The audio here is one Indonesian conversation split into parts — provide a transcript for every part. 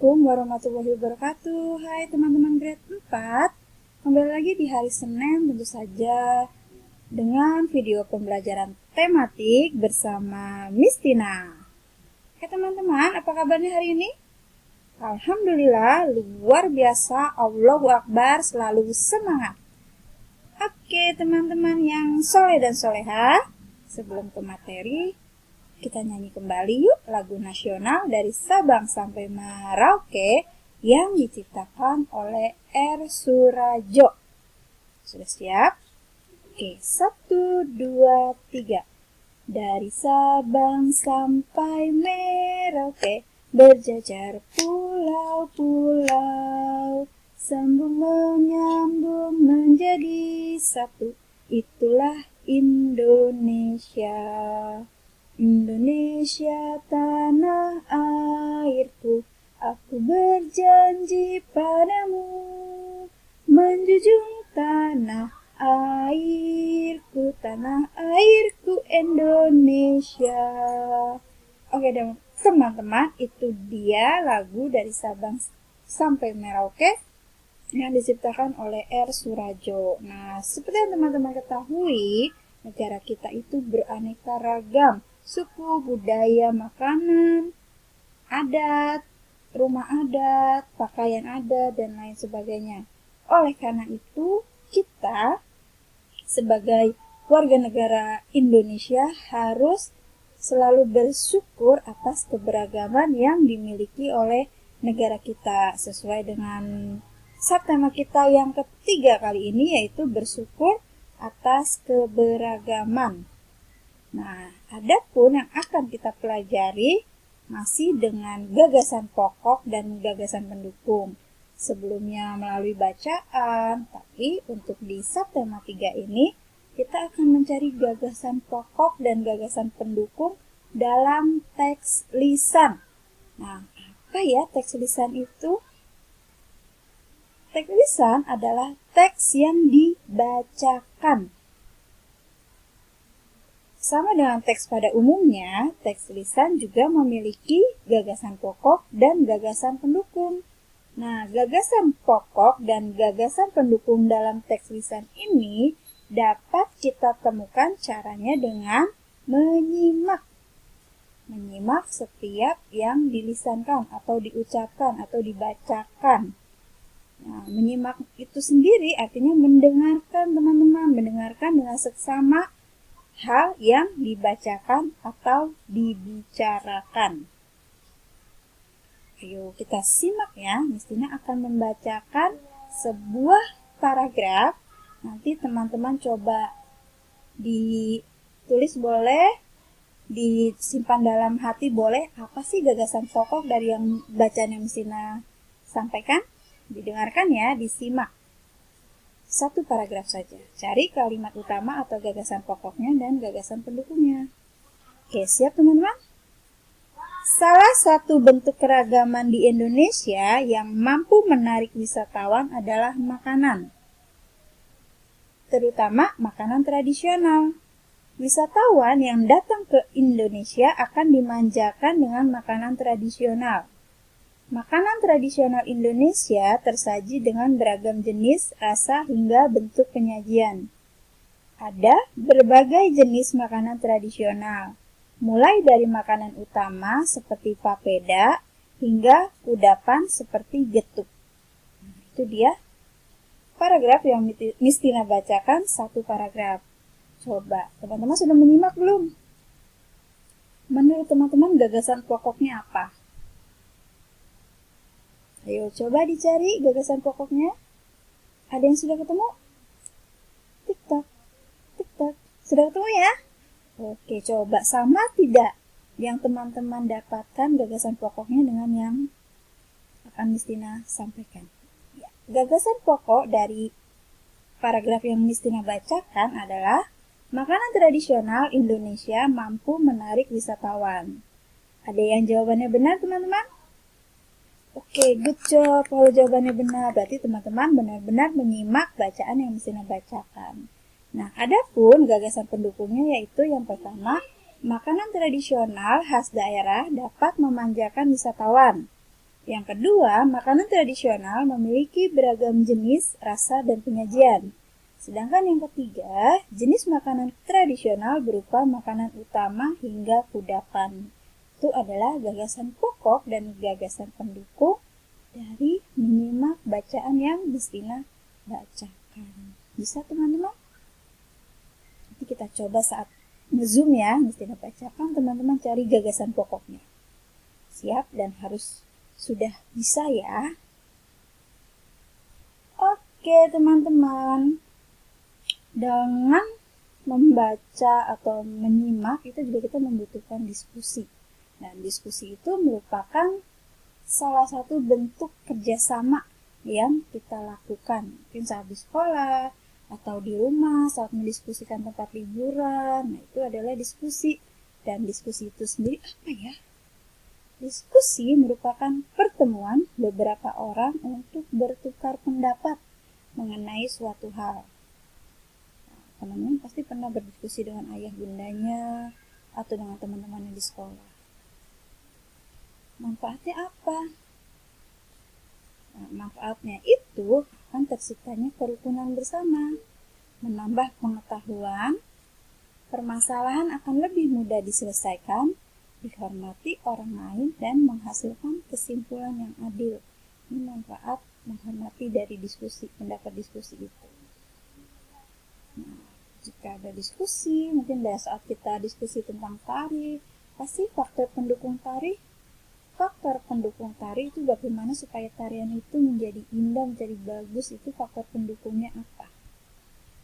Assalamualaikum warahmatullahi wabarakatuh. Hai teman-teman grade 4. Kembali lagi di hari Senin tentu saja dengan video pembelajaran tematik bersama Miss Tina. Oke teman-teman, apa kabarnya hari ini? Alhamdulillah, luar biasa, Allahu Akbar, selalu semangat. Oke teman-teman yang soleh dan soleha, sebelum ke materi, kita nyanyi kembali yuk lagu nasional dari Sabang sampai Merauke yang diciptakan oleh R. Surajo. Sudah siap? Oke, 1, 2, 3. Dari Sabang sampai Merauke berjajar pulau-pulau, sambung menyambung menjadi satu, itulah Indonesia. Indonesia tanah airku, aku berjanji padamu, menjunjung tanah airku Indonesia. Oke teman-teman, itu dia lagu dari Sabang sampai Merauke yang diciptakan oleh R. Surajo. Nah, seperti yang teman-teman ketahui, negara kita itu beraneka ragam. Suku, budaya, makanan, adat, rumah adat, pakaian adat, dan lain sebagainya. Oleh karena itu, kita sebagai warga negara Indonesia harus selalu bersyukur atas keberagaman yang dimiliki oleh negara kita, sesuai dengan subtema kita yang ketiga kali ini, yaitu bersyukur atas keberagaman. Nah, adapun yang akan kita pelajari masih dengan gagasan pokok dan gagasan pendukung. Sebelumnya melalui bacaan, tapi untuk di subtema 3 ini kita akan mencari gagasan pokok dan gagasan pendukung dalam teks lisan. Nah, apa ya teks lisan itu? Teks lisan adalah teks yang dibacakan. Sama dengan teks pada umumnya, teks lisan juga memiliki gagasan pokok dan gagasan pendukung. Nah, gagasan pokok dan gagasan pendukung dalam teks lisan ini dapat kita temukan caranya dengan menyimak. Menyimak setiap yang dilisankan atau diucapkan atau dibacakan. Nah, menyimak itu sendiri artinya mendengarkan teman-teman, mendengarkan dengan seksama hal yang dibacakan atau dibicarakan. Ayo kita simak ya. Miss Tina akan membacakan sebuah paragraf. Nanti teman-teman coba ditulis boleh, disimpan dalam hati boleh. Apa sih gagasan pokok dari yang bacaan yang Miss Tina sampaikan? Didengarkan ya, disimak. Satu paragraf saja. Cari kalimat utama atau gagasan pokoknya dan gagasan pendukungnya. Oke, siap teman-teman? Salah satu bentuk keragaman di Indonesia yang mampu menarik wisatawan adalah makanan. Terutama makanan tradisional. Wisatawan yang datang ke Indonesia akan dimanjakan dengan makanan tradisional. Makanan tradisional Indonesia tersaji dengan beragam jenis, rasa, hingga bentuk penyajian. Ada berbagai jenis makanan tradisional, mulai dari makanan utama seperti papeda, hingga kudapan seperti getuk. Itu dia paragraf yang Miss Tina bacakan, satu paragraf. Coba, teman-teman sudah menyimak belum? Menurut teman-teman gagasan pokoknya apa? Ayo coba dicari gagasan pokoknya. Ada yang sudah ketemu? Tik-tak, tik-tak. Sudah ketemu ya? Oke, coba sama tidak yang teman-teman dapatkan gagasan pokoknya dengan yang akan Miss Tina sampaikan. Ya, gagasan pokok dari paragraf yang Miss Tina bacakan adalah makanan tradisional Indonesia mampu menarik wisatawan. Ada yang jawabannya benar teman-teman? Oke, good job. Kalau jawabannya benar, berarti teman-teman benar-benar menyimak bacaan yang Miss Tina bacakan. Nah, adapun gagasan pendukungnya yaitu yang pertama, makanan tradisional khas daerah dapat memanjakan wisatawan. Yang kedua, makanan tradisional memiliki beragam jenis, rasa, dan penyajian. Sedangkan yang ketiga, jenis makanan tradisional berupa makanan utama hingga kudapan. Itu adalah gagasan pokok dan gagasan pendukung dari menyimak bacaan yang Destina bacakan. Bisa teman-teman? Nanti kita coba saat nge-zoom ya, Destina bacakan, teman-teman cari gagasan pokoknya. Siap dan harus sudah bisa ya. Oke teman-teman, dengan membaca atau menyimak itu juga kita membutuhkan diskusi. Dan diskusi itu merupakan salah satu bentuk kerjasama yang kita lakukan. Mungkin saat di sekolah atau di rumah saat mendiskusikan tempat liburan. Nah, itu adalah diskusi. Dan diskusi itu sendiri apa ya? Diskusi merupakan pertemuan beberapa orang untuk bertukar pendapat mengenai suatu hal. Teman-teman pasti pernah berdiskusi dengan ayah bundanya atau dengan teman-temannya di sekolah. Manfaatnya apa? Nah, manfaatnya itu akan terciptanya kerukunan bersama, menambah pengetahuan, permasalahan akan lebih mudah diselesaikan, dihormati orang lain, dan menghasilkan kesimpulan yang adil. Ini manfaat menghormati dari diskusi, pendapat diskusi itu. Nah, jika ada diskusi, mungkin pada saat kita diskusi tentang tari, pasti faktor pendukung tari itu bagaimana supaya tarian itu menjadi indah, menjadi bagus, itu faktor pendukungnya apa?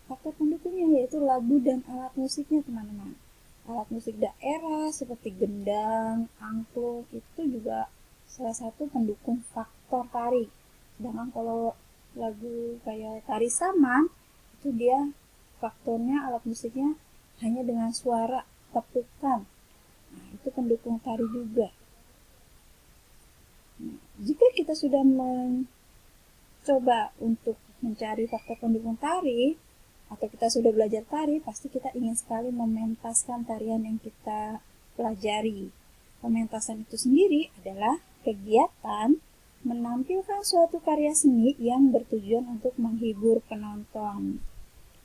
Faktor pendukungnya yaitu lagu dan alat musiknya teman-teman. Alat musik daerah seperti gendang, angklung itu juga salah satu pendukung faktor tari. Sedangkan kalau lagu kayak tari saman itu dia faktornya alat musiknya hanya dengan suara tepukan. Nah, itu pendukung tari juga. Nah, jika kita sudah mencoba untuk mencari faktor pendukung tari, atau kita sudah belajar tari, pasti kita ingin sekali mementaskan tarian yang kita pelajari. Pementasan itu sendiri adalah kegiatan menampilkan suatu karya seni yang bertujuan untuk menghibur penonton.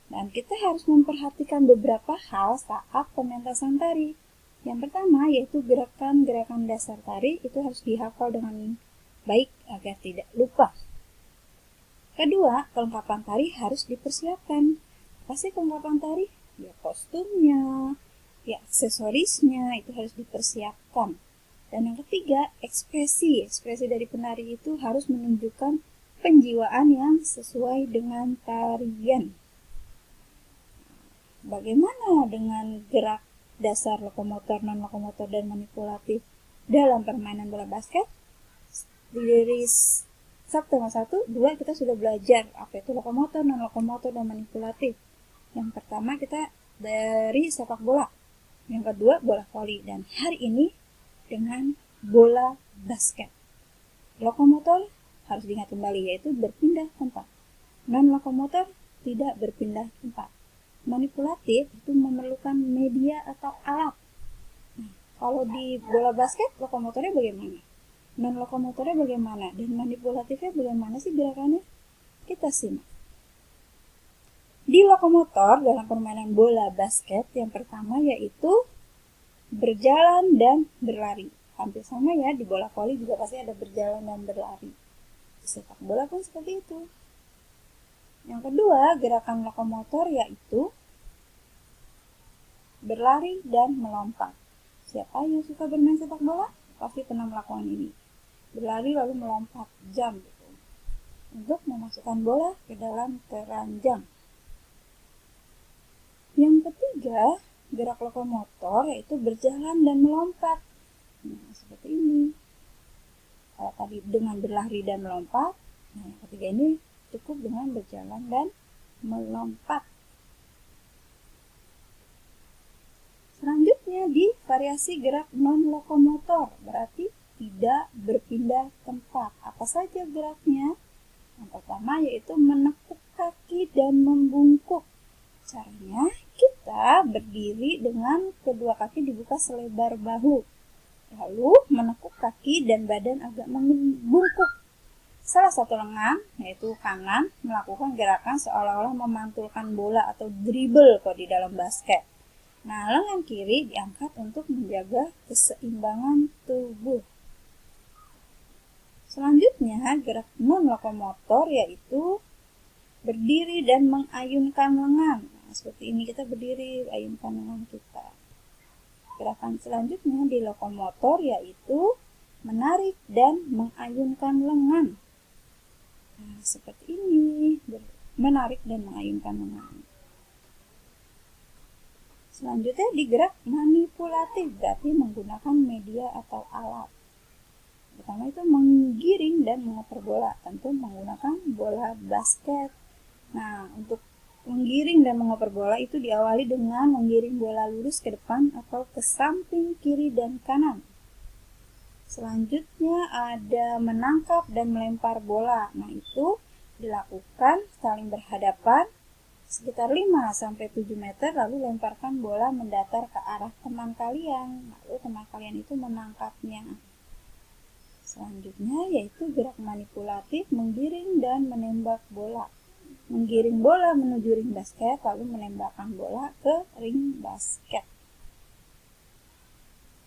Dan kita harus memperhatikan beberapa hal saat pementasan tari. Yang pertama yaitu gerakan-gerakan dasar tari itu harus dihafal dengan baik agar tidak lupa. Kedua, kelengkapan tari harus dipersiapkan. Pasti kelengkapan tari? Ya kostumnya, ya aksesorisnya itu harus dipersiapkan. Dan yang ketiga, ekspresi dari penari itu harus menunjukkan penjiwaan yang sesuai dengan tarian. Bagaimana dengan gerak dasar lokomotor, non-lokomotor, dan manipulatif dalam permainan bola basket? Dari Sabtu 1, 2 kita sudah belajar apa itu lokomotor, non-lokomotor, dan manipulatif. Yang pertama kita dari sepak bola, yang kedua bola voli, dan hari ini dengan bola basket. Lokomotor harus diingat kembali yaitu berpindah tempat. Non-lokomotor tidak berpindah tempat. Manipulatif itu memerlukan media atau alat. Nah, kalau di bola basket lokomotornya bagaimana? Non-lokomotornya bagaimana? Dan manipulatifnya bagaimana sih gerakannya? Kita simak. Di lokomotor dalam permainan bola basket yang pertama yaitu berjalan dan berlari. Hampir sama ya, di bola voli juga pasti ada berjalan dan berlari. Di sepak bola pun seperti itu. Yang kedua, gerakan lokomotor yaitu berlari dan melompat. Siapa yang suka bermain sepak bola? Pasti pernah melakukan ini. Berlari lalu melompat, jump gitu, untuk memasukkan bola ke dalam keranjang. Yang ketiga, gerak lokomotor yaitu berjalan dan melompat. Nah, seperti ini. Kalau tadi dengan berlari dan melompat, nah yang ketiga ini cukup dengan berjalan dan melompat. Selanjutnya di variasi gerak non-lokomotor, berarti tidak berpindah tempat. Apa saja geraknya? Yang pertama yaitu menekuk kaki dan membungkuk. Caranya kita berdiri dengan kedua kaki dibuka selebar bahu. Lalu menekuk kaki dan badan agak membungkuk. Salah satu lengan, yaitu kanan, melakukan gerakan seolah-olah memantulkan bola atau dribble kalau di dalam basket. Nah, lengan kiri diangkat untuk menjaga keseimbangan tubuh. Selanjutnya, gerak non-lokomotor yaitu berdiri dan mengayunkan lengan. Nah, seperti ini kita berdiri, ayunkan lengan kita. Gerakan selanjutnya di lokomotor yaitu menarik dan mengayunkan lengan. Nah, seperti ini, menarik dan mengayunkan lengan. Selanjutnya di gerak manipulatif, berarti menggunakan media atau alat. Pertama itu menggiring dan mengoper bola, tentu menggunakan bola basket. Nah, untuk menggiring dan mengoper bola itu diawali dengan menggiring bola lurus ke depan atau ke samping kiri dan kanan. Selanjutnya ada menangkap dan melempar bola. Nah, itu dilakukan saling berhadapan sekitar 5-7 meter, lalu lemparkan bola mendatar ke arah teman kalian. Lalu teman kalian itu menangkapnya. Selanjutnya yaitu gerak manipulatif, menggiring dan menembak bola. Menggiring bola menuju ring basket, lalu menembakkan bola ke ring basket.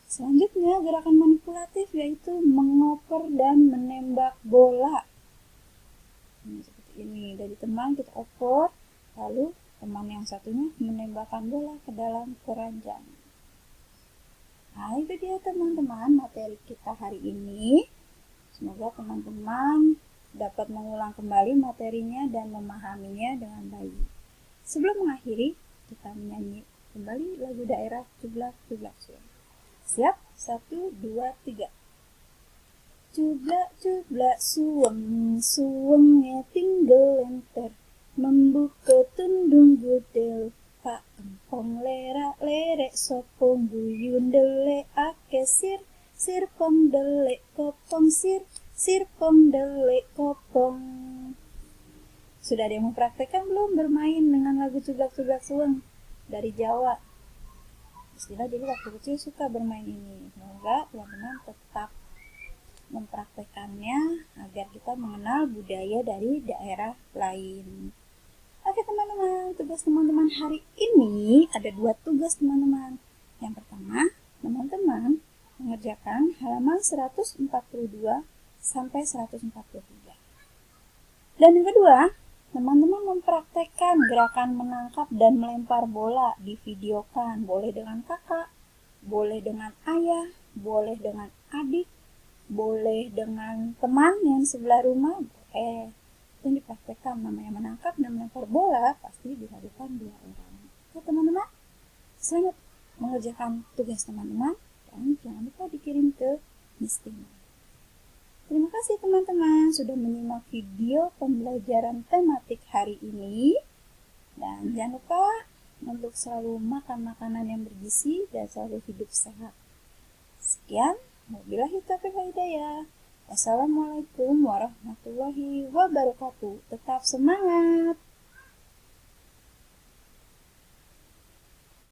Selanjutnya gerakan manipulatif yaitu mengoper dan menembak bola. Nah, seperti ini, dari teman kita oper, lalu teman yang satunya menembakkan bola ke dalam keranjang. Nah, itu dia teman-teman materi kita hari ini. Semoga teman-teman dapat mengulang kembali materinya dan memahaminya dengan baik. Sebelum mengakhiri, kita menyanyi kembali lagu daerah Cublak-Cublak Suweng. Siap? 1, 2, 3. Cublak-cublak suweng, suwengnya tinggal lenter, membuka tundung gudel, Pak Empong lerak-lerek sopong buyun delek ake sir, sir pong delek kopong sir, sir pong delek kopong. Sudah ada yang mempraktekkan belum bermain dengan lagu Cublak-Cublak Suweng dari Jawa? Istilah jadi waktu kecil suka bermain ini. Semoga teman-teman tetap mempraktekannya agar kita mengenal budaya dari daerah lain. Oke teman-teman, tugas teman-teman hari ini ada 2 tugas teman-teman. Yang pertama, teman-teman mengerjakan halaman 142 sampai 143. Dan yang kedua, teman-teman mempraktekkan gerakan menangkap dan melempar bola, divideokan, boleh dengan kakak, boleh dengan ayah, boleh dengan adik, boleh dengan teman yang sebelah rumah, boleh. Dan dipraktekkan, namanya menangkap dan melempar bola pasti dilakukan 2 orang. Oke teman-teman, selamat mengerjakan tugas teman-teman dan jangan lupa dikirim ke Miss Tina. Terima kasih teman-teman sudah menyimak video pembelajaran tematik hari ini. Dan jangan lupa untuk selalu makan makanan yang bergizi dan selalu hidup sehat. Sekian, wabillahi taufiq wal hidayah. Wassalamualaikum warahmatullahi wabarakatuh. Tetap semangat!